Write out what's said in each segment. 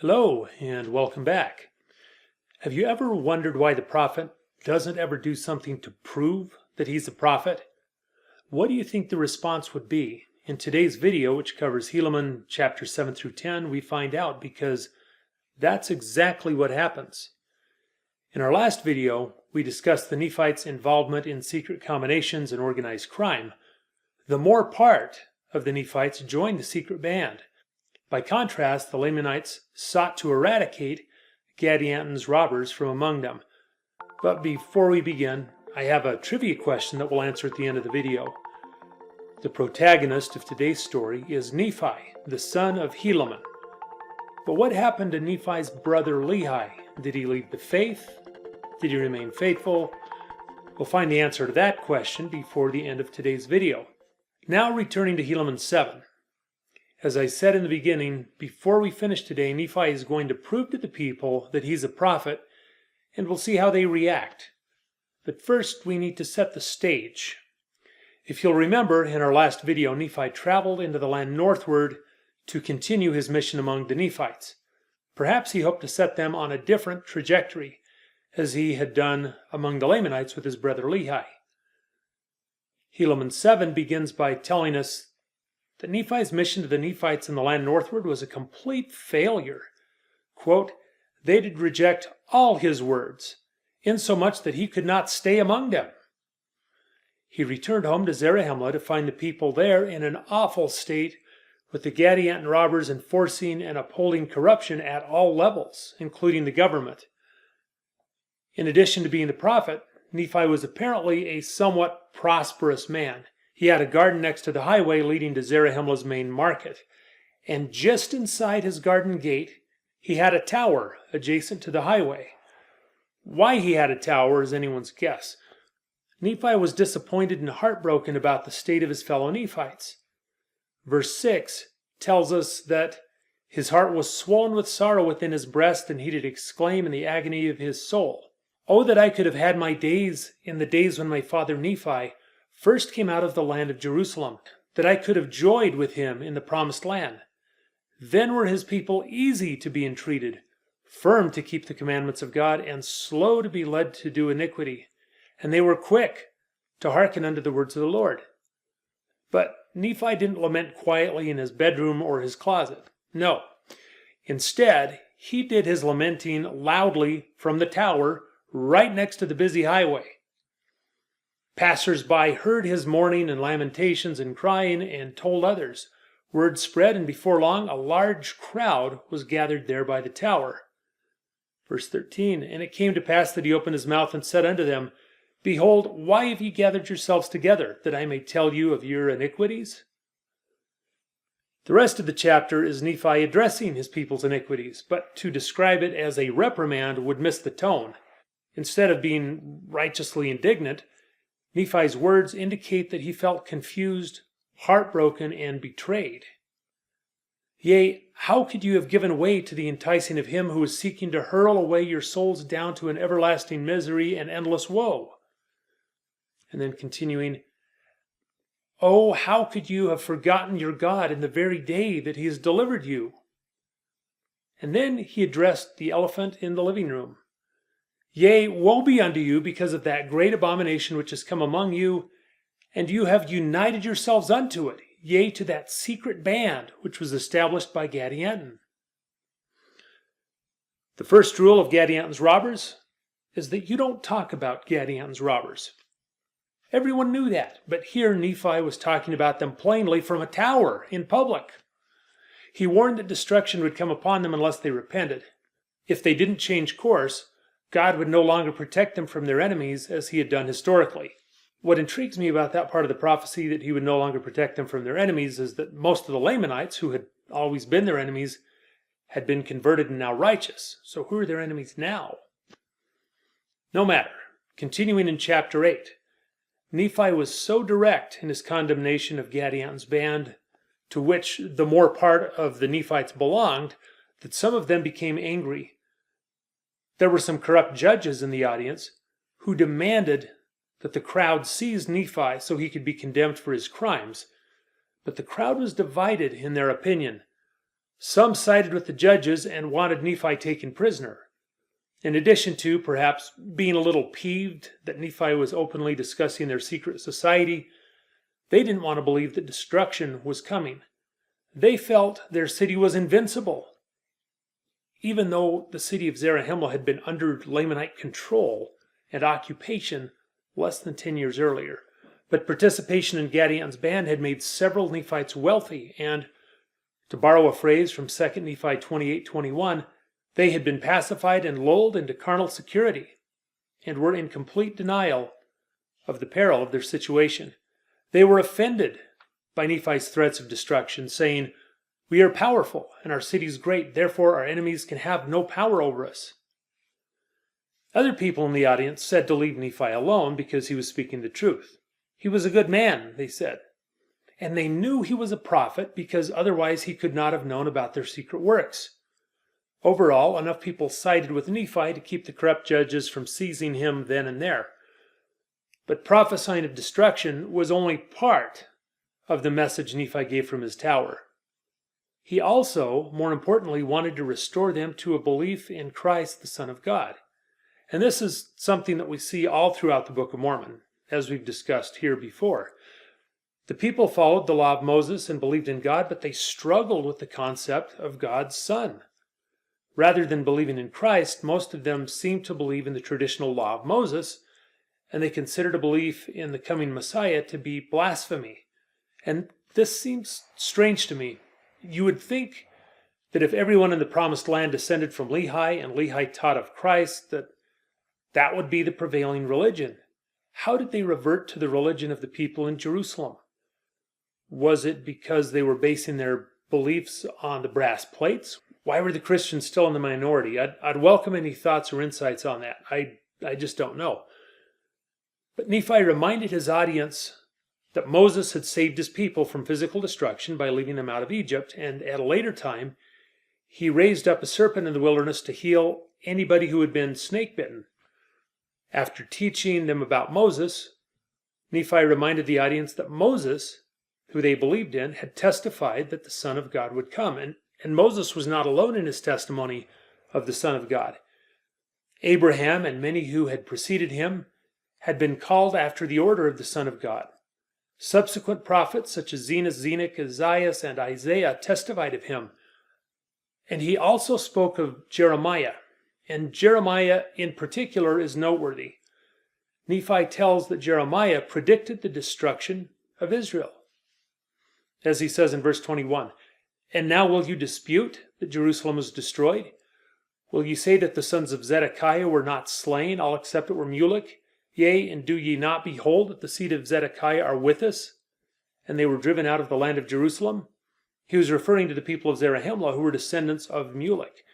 Hello and welcome back. Have you ever wondered why the prophet doesn't ever do something to prove that he's a prophet? What do you think the response would be? In today's video, which covers Helaman chapters 7 through 10, we find out because that's exactly what happens. In our last video, we discussed the Nephites' involvement in secret combinations and organized crime. The more part of the Nephites joined the secret band. By contrast, the Lamanites sought to eradicate Gadianton's robbers from among them. But before we begin, I have a trivia question that we'll answer at the end of the video. The protagonist of today's story is Nephi, the son of Helaman. But what happened to Nephi's brother Lehi? Did he leave the faith? Did he remain faithful? We'll find the answer to that question before the end of today's video. Now returning to Helaman 7. As I said in the beginning, before we finish today, Nephi is going to prove to the people that he's a prophet, and we'll see how they react. But first, we need to set the stage. If you'll remember, in our last video, Nephi traveled into the land northward to continue his mission among the Nephites. Perhaps he hoped to set them on a different trajectory, as he had done among the Lamanites with his brother Lehi. Helaman 7 begins by telling us that Nephi's mission to the Nephites in the land northward was a complete failure. Quote, they did reject all his words, insomuch that he could not stay among them. He returned home to Zarahemla to find the people there in an awful state, with the Gadianton robbers enforcing and upholding corruption at all levels, including the government. In addition to being the prophet, Nephi was apparently a somewhat prosperous man. He had a garden next to the highway leading to Zarahemla's main market, and just inside his garden gate, he had a tower adjacent to the highway. Why he had a tower is anyone's guess. Nephi was disappointed and heartbroken about the state of his fellow Nephites. Verse 6 tells us that his heart was swollen with sorrow within his breast, and he did exclaim in the agony of his soul, "Oh, that I could have had my days in the days when my father Nephi first came out of the land of Jerusalem, that I could have joyed with him in the promised land. Then were his people easy to be entreated, firm to keep the commandments of God, and slow to be led to do iniquity. And they were quick to hearken unto the words of the Lord." But Nephi didn't lament quietly in his bedroom or his closet. No. Instead, he did his lamenting loudly from the tower right next to the busy highway. Passers-by heard his mourning and lamentations and crying and told others. Word spread, and before long a large crowd was gathered there by the tower. Verse 13, and it came to pass that he opened his mouth and said unto them, Behold, why have ye gathered yourselves together, that I may tell you of your iniquities? The rest of the chapter is Nephi addressing his people's iniquities, but to describe it as a reprimand would miss the tone. Instead of being righteously indignant, Nephi's words indicate that he felt confused, heartbroken, and betrayed. Yea, how could you have given way to the enticing of him who is seeking to hurl away your souls down to an everlasting misery and endless woe? And then continuing, Oh, how could you have forgotten your God in the very day that he has delivered you? And then he addressed the elephant in the living room. Yea, woe be unto you because of that great abomination which has come among you, and you have united yourselves unto it, yea, to that secret band which was established by Gadianton. The first rule of Gadianton's robbers is that you don't talk about Gadianton's robbers. Everyone knew that, but here Nephi was talking about them plainly from a tower in public. He warned that destruction would come upon them unless they repented. If they didn't change course, God would no longer protect them from their enemies as he had done historically. What intrigues me about that part of the prophecy, that he would no longer protect them from their enemies, is that most of the Lamanites, who had always been their enemies, had been converted and now righteous. So who are their enemies now? No matter. Continuing in chapter 8, Nephi was so direct in his condemnation of Gadianton's band, to which the more part of the Nephites belonged, that some of them became angry. There were some corrupt judges in the audience who demanded that the crowd seize Nephi so he could be condemned for his crimes. But the crowd was divided in their opinion. Some sided with the judges and wanted Nephi taken prisoner. In addition to, perhaps, being a little peeved that Nephi was openly discussing their secret society, they didn't want to believe that destruction was coming. They felt their city was invincible. Even though the city of Zarahemla had been under Lamanite control and occupation less than 10 years earlier. But participation in Gadian's band had made several Nephites wealthy, and, to borrow a phrase from 2 Nephi 28:21, they had been pacified and lulled into carnal security, and were in complete denial of the peril of their situation. They were offended by Nephi's threats of destruction, saying, "We are powerful, and our city is great, therefore our enemies can have no power over us." Other people in the audience said to leave Nephi alone because he was speaking the truth. He was a good man, they said, and they knew he was a prophet because otherwise he could not have known about their secret works. Overall, enough people sided with Nephi to keep the corrupt judges from seizing him then and there. But prophesying of destruction was only part of the message Nephi gave from his tower. He also, more importantly, wanted to restore them to a belief in Christ, the Son of God. And this is something that we see all throughout the Book of Mormon, as we've discussed here before. The people followed the law of Moses and believed in God, but they struggled with the concept of God's Son. Rather than believing in Christ, most of them seemed to believe in the traditional law of Moses, and they considered a belief in the coming Messiah to be blasphemy. And this seems strange to me. You would think that if everyone in the Promised Land descended from Lehi, and Lehi taught of Christ, that would be the prevailing religion. How did they revert to the religion of the people in Jerusalem? Was it because they were basing their beliefs on the brass plates? Why were the Christians still in the minority? I'd welcome any thoughts or insights on that. I just don't know. But Nephi reminded his audience that Moses had saved his people from physical destruction by leading them out of Egypt, and at a later time, he raised up a serpent in the wilderness to heal anybody who had been snake-bitten. After teaching them about Moses, Nephi reminded the audience that Moses, who they believed in, had testified that the Son of God would come. And Moses was not alone in his testimony of the Son of God. Abraham and many who had preceded him had been called after the order of the Son of God. Subsequent prophets such as Zenos, Enoch, Isaiah, and Isaiah testified of him. And he also spoke of Jeremiah. And Jeremiah in particular is noteworthy. Nephi tells that Jeremiah predicted the destruction of Israel. As he says in verse 21, "And now will you dispute that Jerusalem was destroyed? Will ye say that the sons of Zedekiah were not slain, all except it were Mulek? Yea, and do ye not behold that the seed of Zedekiah are with us, and they were driven out of the land of Jerusalem?" He was referring to the people of Zarahemla who were descendants of Mulek.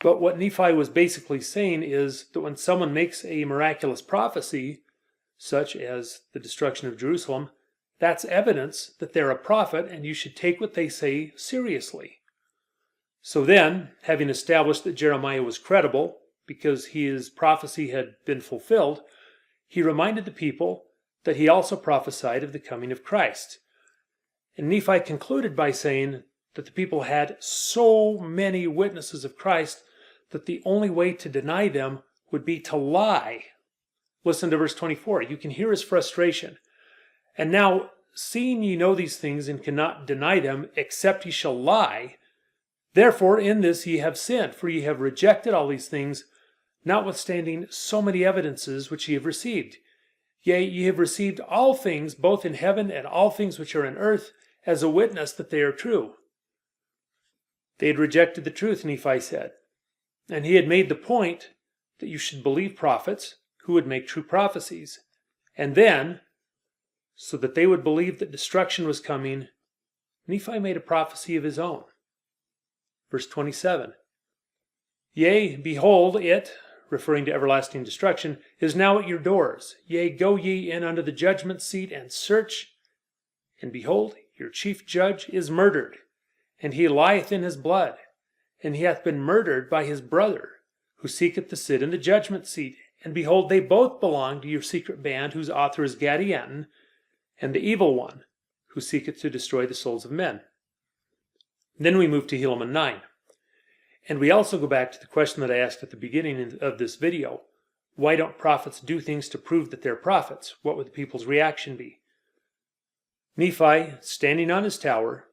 But what Nephi was basically saying is that when someone makes a miraculous prophecy, such as the destruction of Jerusalem, that's evidence that they're a prophet and you should take what they say seriously. So then, having established that Jeremiah was credible because his prophecy had been fulfilled, he reminded the people that he also prophesied of the coming of Christ. And Nephi concluded by saying that the people had so many witnesses of Christ that the only way to deny them would be to lie. Listen to verse 24. You can hear his frustration. "And now, seeing ye know these things and cannot deny them, except ye shall lie, therefore in this ye have sinned, for ye have rejected all these things, notwithstanding so many evidences which ye have received. Yea, ye have received all things, both in heaven and all things which are in earth, as a witness that they are true." They had rejected the truth, Nephi said. And he had made the point that you should believe prophets who would make true prophecies. And then, so that they would believe that destruction was coming, Nephi made a prophecy of his own. Verse 27. "Yea, behold, it," referring to everlasting destruction, "is now at your doors. Yea, go ye in unto the judgment seat and search. And behold, your chief judge is murdered, and he lieth in his blood. And he hath been murdered by his brother, who seeketh to sit in the judgment seat. And behold, they both belong to your secret band, whose author is Gadianton, and the evil one, who seeketh to destroy the souls of men." Then we move to Helaman 9. And we also go back to the question that I asked at the beginning of this video. Why don't prophets do things to prove that they're prophets? What would the people's reaction be? Nephi, standing on his tower,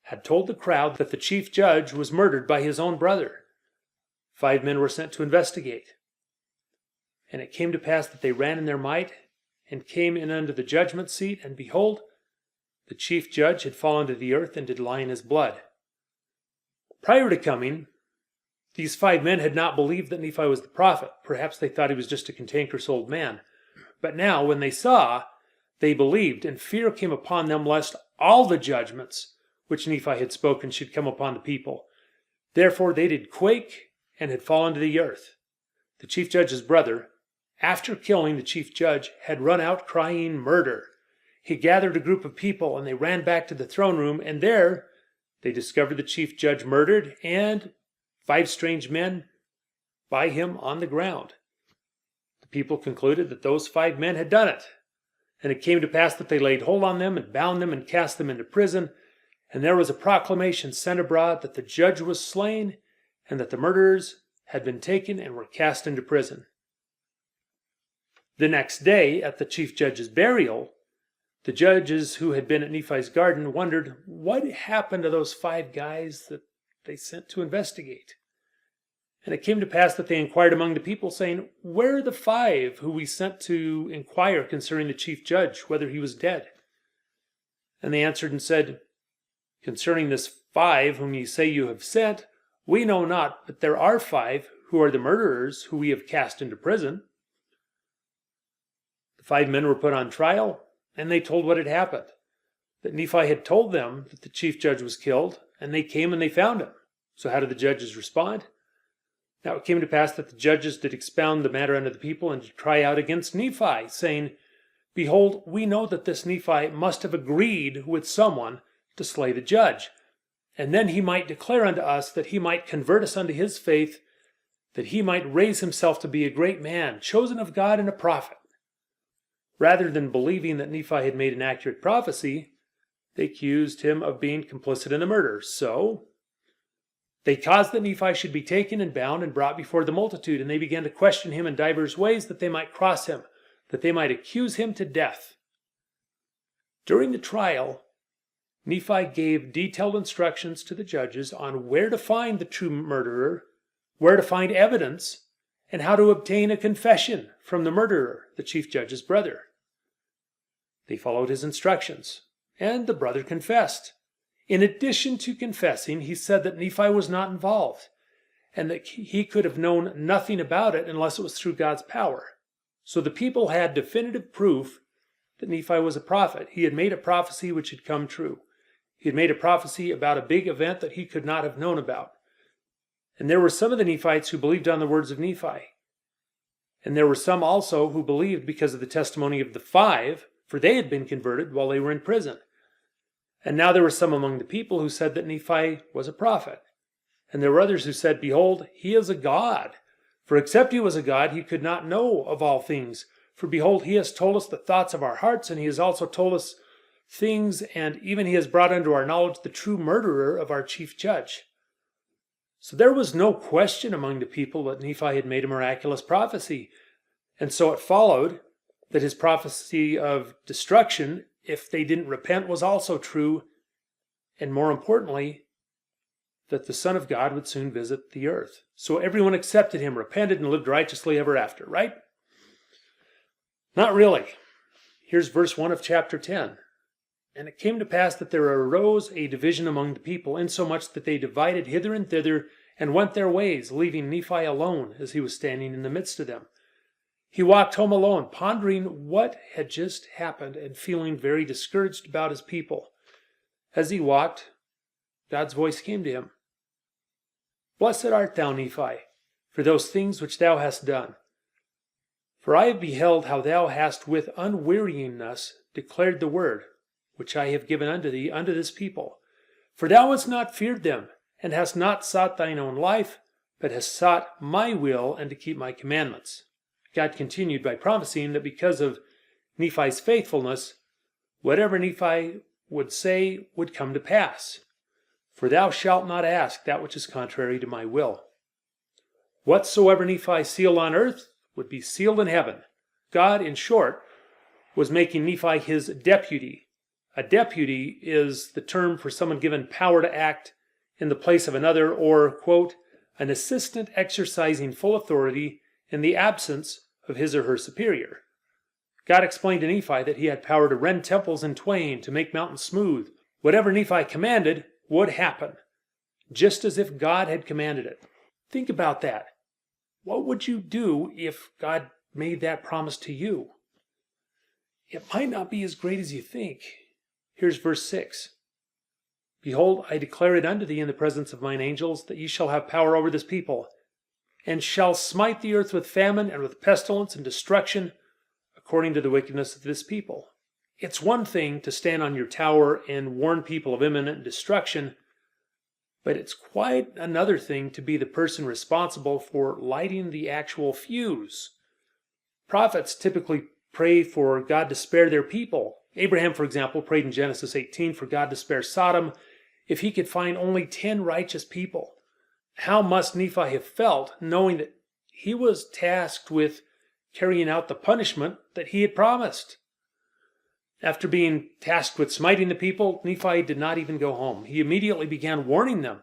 had told the crowd that the chief judge was murdered by his own brother. 5 men were sent to investigate. And it came to pass that they ran in their might and came in unto the judgment seat, and behold, the chief judge had fallen to the earth and did lie in his blood. Prior to coming, these 5 men had not believed that Nephi was the prophet. Perhaps they thought he was just a cantankerous old man. But now, when they saw, they believed, and fear came upon them lest all the judgments which Nephi had spoken should come upon the people. Therefore they did quake and had fallen to the earth. The chief judge's brother, after killing the chief judge, had run out crying murder. He gathered a group of people, and they ran back to the throne room, and there they discovered the chief judge murdered, and 5 strange men by him on the ground. The people concluded that those 5 men had done it. And it came to pass that they laid hold on them and bound them and cast them into prison. And there was a proclamation sent abroad that the judge was slain and that the murderers had been taken and were cast into prison. The next day, at the chief judge's burial, the judges who had been at Nephi's garden wondered what happened to those 5 guys that they sent to investigate. And it came to pass that they inquired among the people, saying, Where are the 5 who we sent to inquire concerning the chief judge, whether he was dead? And they answered and said, Concerning this 5 whom ye say you have sent, we know not, but there are 5 who are the murderers who we have cast into prison. The 5 men were put on trial, and they told what had happened, that Nephi had told them that the chief judge was killed, and they came and they found him. So how did the judges respond? Now it came to pass that the judges did expound the matter unto the people, and did cry out against Nephi, saying, Behold, we know that this Nephi must have agreed with someone to slay the judge, and then he might declare unto us that he might convert us unto his faith, that he might raise himself to be a great man, chosen of God and a prophet. Rather than believing that Nephi had made an accurate prophecy, they accused him of being complicit in the murder. So they caused that Nephi should be taken and bound and brought before the multitude, and they began to question him in divers ways, that they might cross him, that they might accuse him to death. During the trial, Nephi gave detailed instructions to the judges on where to find the true murderer, where to find evidence, and how to obtain a confession from the murderer, the chief judge's brother. They followed his instructions, and the brother confessed. In addition to confessing, he said that Nephi was not involved, and that he could have known nothing about it unless it was through God's power. So the people had definitive proof that Nephi was a prophet. He had made a prophecy which had come true. He had made a prophecy about a big event that he could not have known about. And there were some of the Nephites who believed on the words of Nephi. And there were some also who believed because of the testimony of the 5, for they had been converted while they were in prison. And now there were some among the people who said that Nephi was a prophet. And there were others who said, Behold, he is a god. For except he was a god, he could not know of all things. For behold, he has told us the thoughts of our hearts, and he has also told us things, and even he has brought unto our knowledge the true murderer of our chief judge. So there was no question among the people that Nephi had made a miraculous prophecy. And so it followed that his prophecy of destruction, if they didn't repent, was also true. And more importantly, that the Son of God would soon visit the earth. So everyone accepted him, repented, and lived righteously ever after, right? Not really. Here's verse 1 of chapter 10. And it came to pass that there arose a division among the people, insomuch that they divided hither and thither, and went their ways, leaving Nephi alone as he was standing in the midst of them. He walked home alone, pondering what had just happened, and feeling very discouraged about his people. As he walked, God's voice came to him. Blessed art thou, Nephi, for those things which thou hast done. For I have beheld how thou hast with unwearyingness declared the word, which I have given unto thee, unto this people. For thou hast not feared them, and hast not sought thine own life, but hast sought my will, and to keep my commandments. God continued by promising that because of Nephi's faithfulness, whatever Nephi would say would come to pass. For thou shalt not ask that which is contrary to my will. Whatsoever Nephi sealed on earth would be sealed in heaven. God, in short, was making Nephi his deputy. A deputy is the term for someone given power to act in the place of another, or, quote, an assistant exercising full authority in the absence of his or her superior. God explained to Nephi that he had power to rend temples in twain, to make mountains smooth. Whatever Nephi commanded would happen, just as if God had commanded it. Think about that. What would you do if God made that promise to you? It might not be as great as you think. Here's verse 6. Behold, I declare it unto thee in the presence of mine angels, that ye shall have power over this people, and shall smite the earth with famine and with pestilence and destruction, according to the wickedness of this people. It's one thing to stand on your tower and warn people of imminent destruction, but it's quite another thing to be the person responsible for lighting the actual fuse. Prophets typically pray for God to spare their people. Abraham, for example, prayed in Genesis 18 for God to spare Sodom if he could find only 10 righteous people. How must Nephi have felt knowing that he was tasked with carrying out the punishment that he had promised? After being tasked with smiting the people, Nephi did not even go home. He immediately began warning them.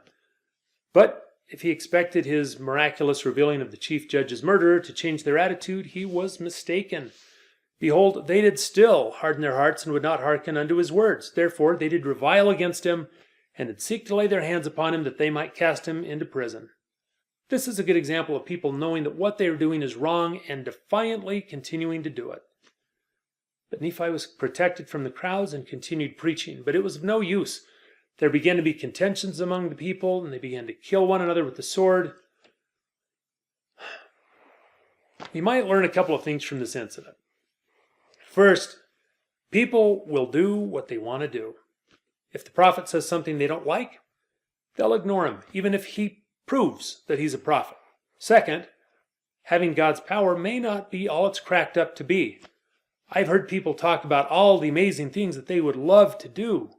But if he expected his miraculous revealing of the chief judge's murderer to change their attitude, he was mistaken. Behold, they did still harden their hearts and would not hearken unto his words. Therefore they did revile against him, and did seek to lay their hands upon him, that they might cast him into prison. This is a good example of people knowing that what they are doing is wrong and defiantly continuing to do it. But Nephi was protected from the crowds and continued preaching, but it was of no use. There began to be contentions among the people, and they began to kill one another with the sword. We might learn a couple of things from this incident. First, people will do what they want to do. If the prophet says something they don't like, they'll ignore him, even if he proves that he's a prophet. Second, having God's power may not be all it's cracked up to be. I've heard people talk about all the amazing things that they would love to do.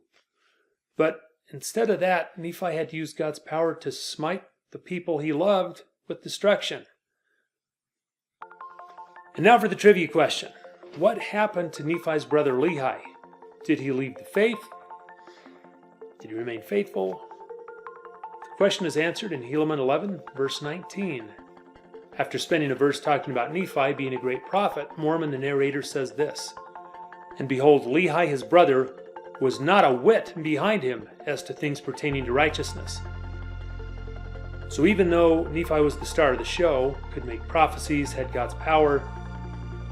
But instead of that, Nephi had to use God's power to smite the people he loved with destruction. And now for the trivia question. What happened to Nephi's brother Lehi? Did he leave the faith? Did he remain faithful? The question is answered in Helaman 11, verse 19. After spending a verse talking about Nephi being a great prophet, Mormon, the narrator, says this, and behold, Lehi his brother was not a whit behind him as to things pertaining to righteousness. So even though Nephi was the star of the show, could make prophecies, had God's power,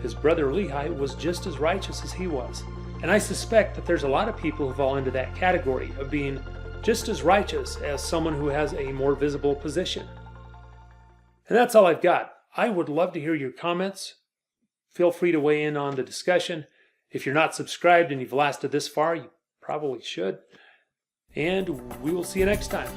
his brother Lehi was just as righteous as he was. And I suspect that there's a lot of people who fall into that category of being just as righteous as someone who has a more visible position. And that's all I've got. I would love to hear your comments. Feel free to weigh in on the discussion. If you're not subscribed and you've lasted this far, you probably should. And we will see you next time.